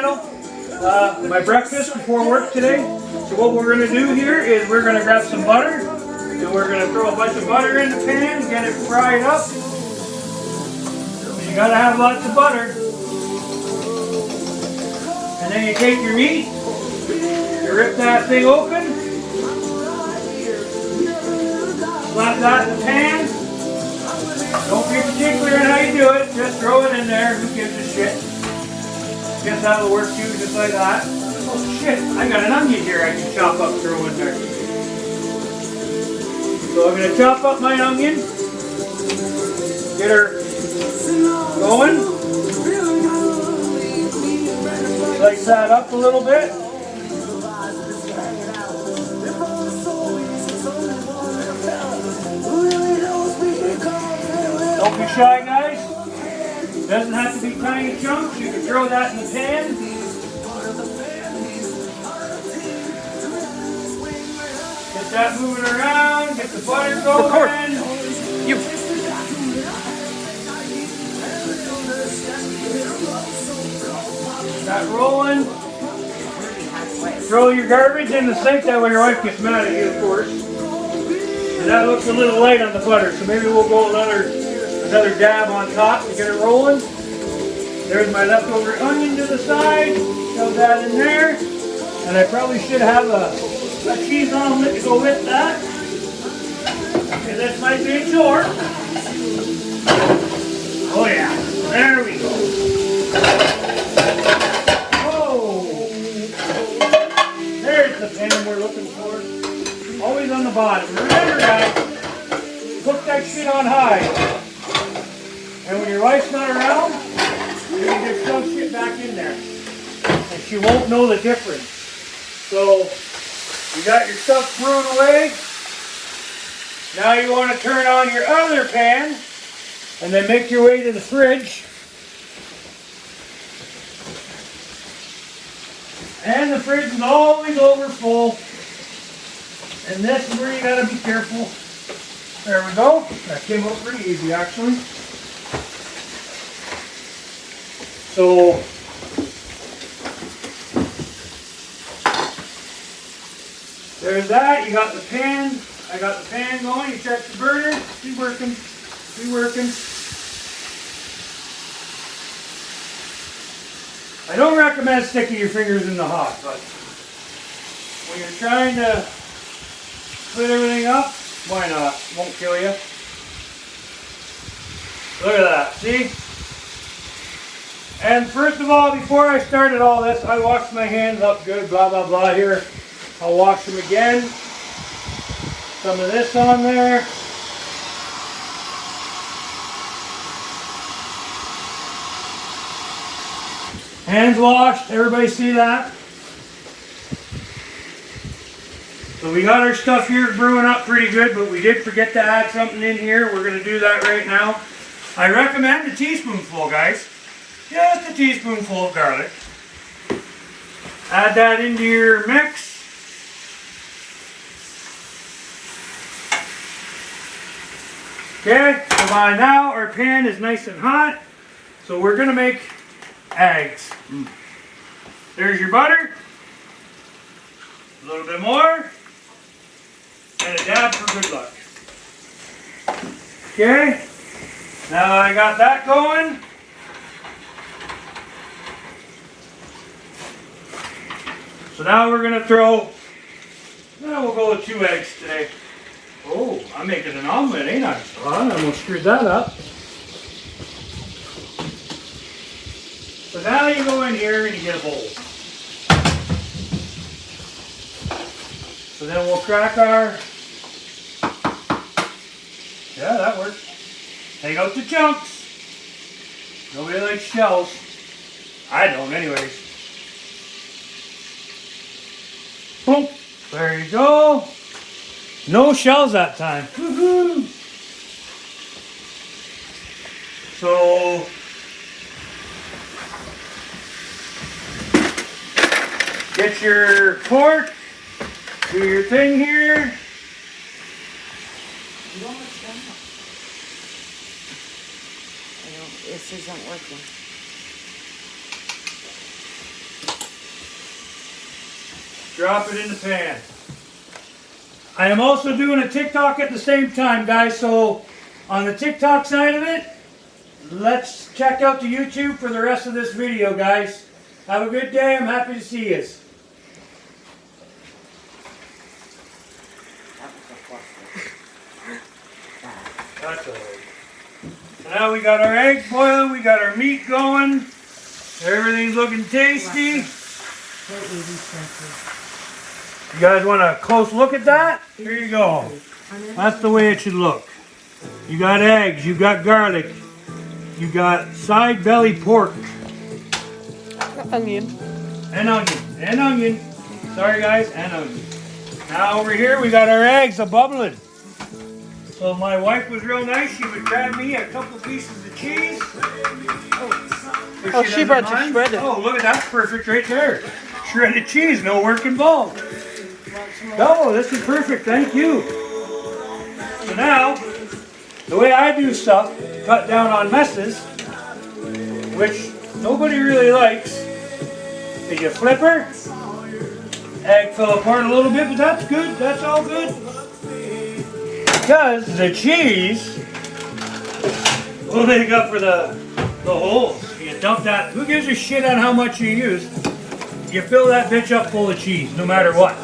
My breakfast before work today. So what we're going to do here is we're going to grab some butter and we're going to throw a bunch of butter in the pan and get it fried up. You got to have lots of butter. And then you take your meat, you rip that thing open, slap that in the pan. Don't be particular in how you do it, just throw it in there, who gives a shit. Guess that'll work too, just like that. Oh shit, I got an onion here I can chop up, throw in there. So I'm going to chop up my onion, get her going, slice that up a little bit. Don't be shy, guys. Doesn't have to be tiny chunks. You can throw that in the pan. Get that moving around. Get the butter going. You. That rolling. Throw your garbage in the sink. That way your wife gets mad at you, of course. And that looks a little light on the butter, so maybe we'll go another dab on top to get it rolling. There's my leftover onion to the side. Shove that in there. And I probably should have a cheese omelet to go with that. Okay, this might be a chore. Oh yeah, there we go. Oh, there's the pan we're looking for. Always on the bottom. Remember guys, cook that shit on high. And when your wife's not around, you can just shove shit back in there. And she won't know the difference. So, you got your stuff thrown away. Now you want to turn on your other pan. And then make your way to the fridge. And the fridge is always over full. And this is where you got to be careful. There we go. That came out pretty easy actually. So, there's that. You got the pan. I got the pan going. You check the burner. She's working. She's working. I don't recommend sticking your fingers in the hot, but when you're trying to split everything up, why not? Won't kill you. Look at that. See? And first of all, before I started all this, I washed my hands up good, blah, blah, blah. Here, I'll wash them again. Some of this on there. Hands washed, everybody see that? So we got our stuff here brewing up pretty good, but we did forget to add something in here. We're going to do that right now. I recommend a teaspoonful, guys. Just a teaspoonful of garlic. Add that into your mix. Okay, so by now our pan is nice and hot. So we're going to make eggs. There's your butter. A little bit more. And a dab for good luck. Okay, now I got that going. So now we're going to throw, we'll go with 2 eggs today. Oh, I'm making an omelet, ain't I? Oh, I almost screwed that up. So now you go in here and you get a bowl. So then we'll crack our, yeah, that works. Take out the chunks. Nobody likes shells. I don't anyways. Boom. There you go. No shells that time. Woohoo! So get your fork, do your thing here. You almost done it. This isn't working. drop it in the pan. I am also doing a TikTok at the same time, guys, so on the TikTok side of it, let's check out the YouTube for the rest of this video, guys. Have a good day. I'm happy to see you. That's all right. So now we got our eggs boiling, we got our meat going, everything's looking tasty. You guys want a close look at that? Here you go. That's the way it should look. You got eggs, you got garlic, you got side belly pork. Onion. And onion. And onion. Sorry guys, and onion. Now over here we got our eggs a-bubbling. So if my wife was real nice, she would grab me a couple pieces of cheese. Oh, she brought you shredded. Oh, look at that. Perfect right there. Shredded cheese, no work involved. No, this is perfect, thank you. So now, the way I do stuff, cut down on messes, which nobody really likes, is you flip her. Egg fell apart a little bit, but that's good, that's all good. Because the cheese will make up for the holes. You dump that, who gives a shit on how much you use? You fill that bitch up full of cheese, no matter what.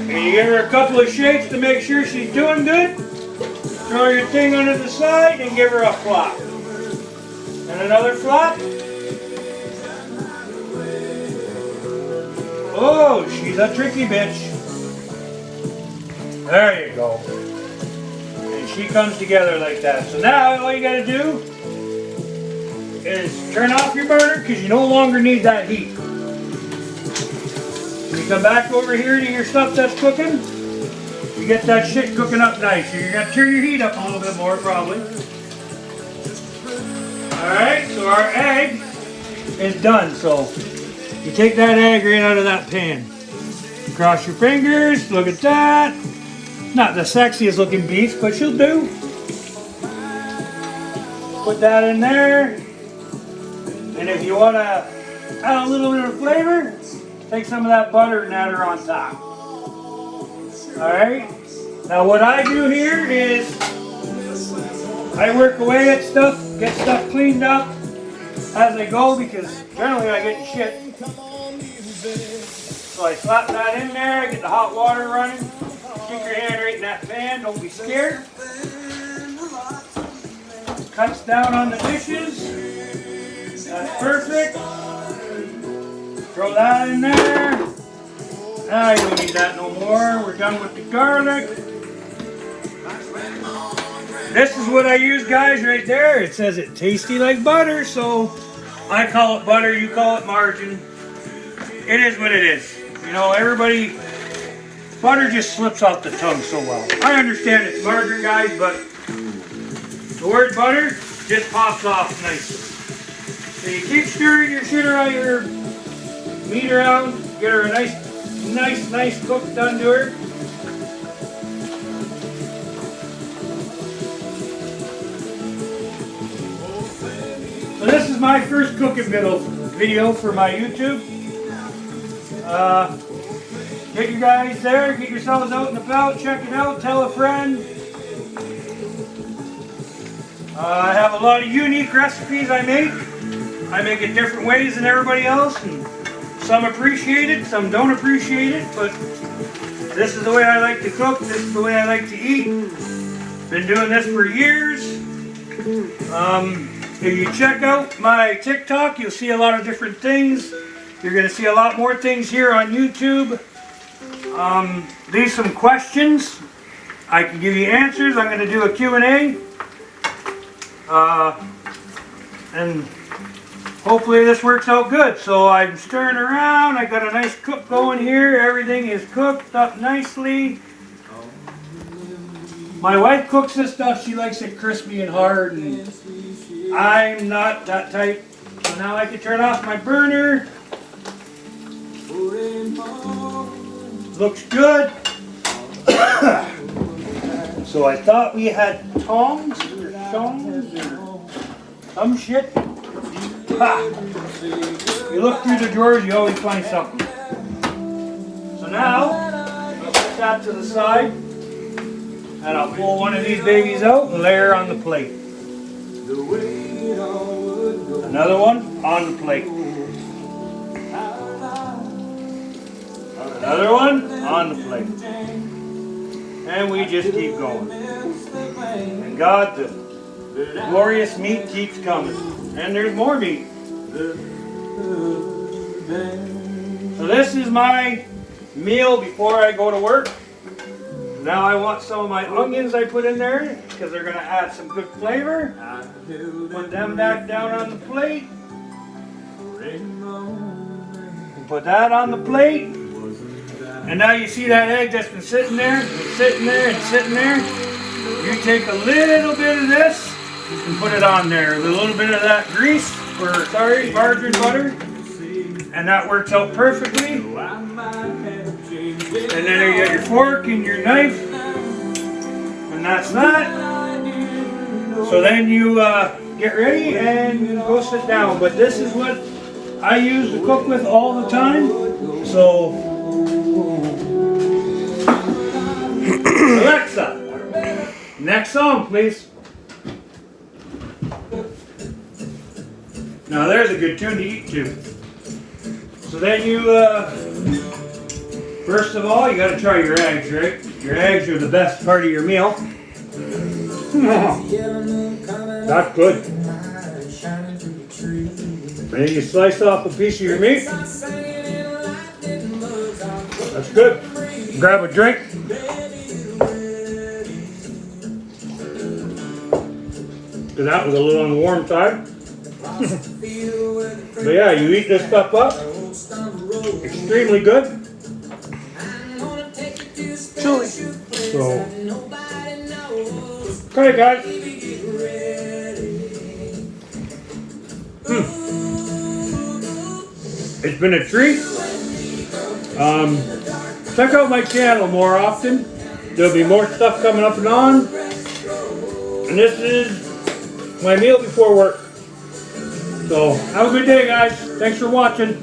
And you give her a couple of shakes to make sure she's doing good. Throw your thing under the side and give her a flop. And another flop. Oh, she's a tricky bitch. There you go. And she comes together like that. So now all you gotta do is turn off your burner because you no longer need that heat. When you come back over here to your stuff that's cooking, you get that shit cooking up nice. So you're gonna turn your heat up a little bit more probably. Alright, so our egg is done. So you take that egg right out of that pan. Cross your fingers, look at that. Not the sexiest looking beef, but she'll do. Put that in there. And if you want to add a little bit of flavor, take some of that butter and add her on top. Alright? Now what I do here is I work away at stuff, get stuff cleaned up as I go because generally I get shit. So I slap that in there, get the hot water running. Stick your hand right in that pan, don't be scared. Cuts down on the dishes. That's perfect. Throw that in there. Now you don't need that no more. We're done with the garlic. This is what I use, guys, right there. It says it tasty like butter, so I call it butter, you call it margarine. It is what it is. You know, everybody, butter just slips off the tongue so well. I understand it's margarine, guys, but the word butter just pops off nicely. So you keep stirring your shit around, your meat around, get her a nice cook done to her. So this is my first cooking video for my YouTube. Get you guys there, get yourselves out and about, check it out, tell a friend. I have a lot of unique recipes I make. I make it different ways than everybody else, and some appreciate it, some don't appreciate it, but this is the way I like to cook, this is the way I like to eat. Been doing this for years. If you check out my TikTok, you'll see a lot of different things. You're going to see a lot more things here on YouTube. Leave some questions. I can give you answers. I'm going to do a Q&A. And hopefully this works out good. So I'm stirring around. I got a nice cook going here. Everything is cooked up nicely. My wife cooks this stuff. She likes it crispy and hard. And I'm not that type. So now I can turn off my burner. Looks good. So I thought we had tongs or some shit. Ha! You look through the drawers, you always find something. So now, I'll put that to the side, and I'll pull one of these babies out and lay her on the plate. Another one on the plate. Another one on the plate. And we just keep going. And God, the glorious meat keeps coming. And there's more meat. So this is my meal before I go to work. Now I want some of my onions I put in there because they're going to add some good flavor. Put them back down on the plate. Put that on the plate. And now you see that egg that's been sitting there, and sitting there, and sitting there. You take a little bit of this and put it on there. A little bit of that grease, or sorry, margarine butter. And that works out perfectly. And then you got your fork and your knife. And that's that. So then you get ready and go sit down. But this is what I use to cook with all the time. So, Alexa, next song, please. Now there's a good tune to eat to. So then you, first of all, you got to try your eggs, right? Your eggs are the best part of your meal. That's good. And then you slice off a piece of your meat. That's good. Grab a drink. Because that was a little on the warm side. But yeah, you eat this stuff up. Extremely good. Truly. So, okay guys. It's been a treat. Check out my channel more often. There'll be more stuff coming up and on. And this is my meal before work. So, have a good day guys. Thanks for watching.